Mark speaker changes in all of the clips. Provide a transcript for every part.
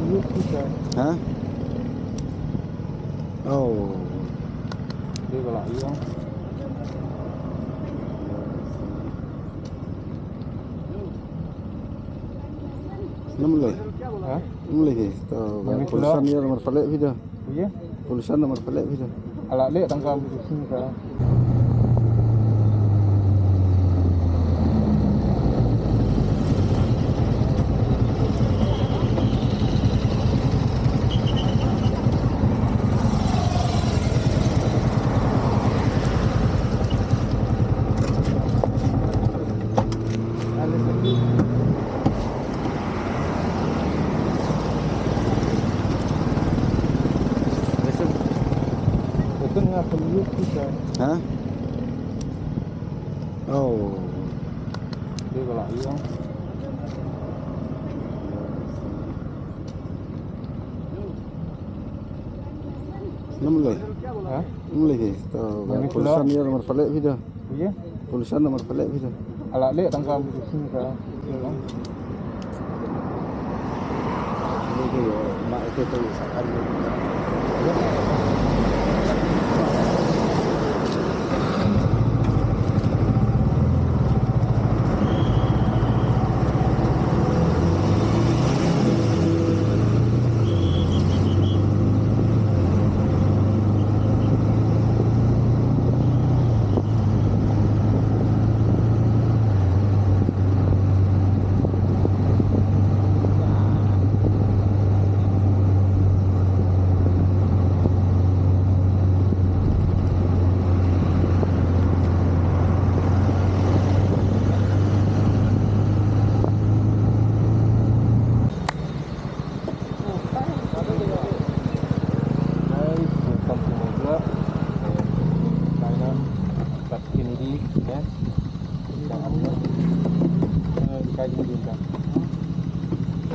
Speaker 1: Hả? Oh.
Speaker 2: Dia kalau hilang.
Speaker 1: Namle.
Speaker 2: Hah?
Speaker 1: Namle ke? Tulisan dia nomor balik video.
Speaker 2: Iya.
Speaker 1: Tulisan nomor balik video.
Speaker 2: Ala lihat tangkap di sini kan. Itu nggak perlu kita.
Speaker 1: Hah? Oh.
Speaker 2: Dia kalau hilang.
Speaker 1: Namle.
Speaker 2: Hah?
Speaker 1: Namle ke? Tulisan dia nomor balik video.
Speaker 2: Iya.
Speaker 1: Tulisan nomor balik video.
Speaker 2: Ala lihat tangkap di sini kan. Hilang.
Speaker 1: Ini dia mak itu tulisan.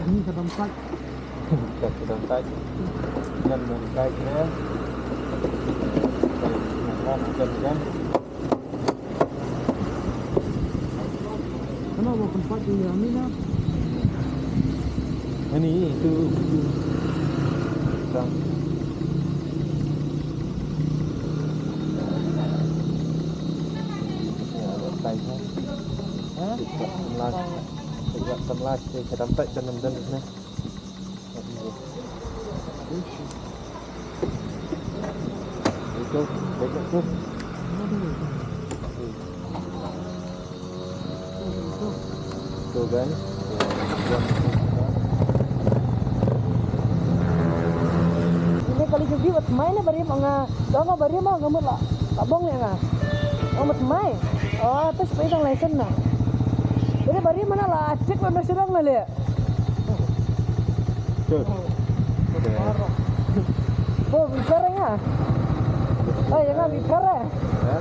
Speaker 2: Ini ke tempat. Kita ke tempat. Dan menikahnya. Dan
Speaker 3: Kenapa tempat ini Amina?
Speaker 2: ini itu. Sebelah ke tempat dan ni. Itu banyak tu. Tu kan.
Speaker 3: Ini kali jadi buat main bari mga dong bari mah gamut lah. Tabong ya nga. Gamut main. Oh, terus pegang lesen na. Jadi bari mana lah cek mana sedang lah le.
Speaker 2: Tu.
Speaker 3: Oh, bicaranya. Oh, ya nga bicara.
Speaker 2: Ha?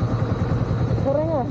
Speaker 3: Bicaranya.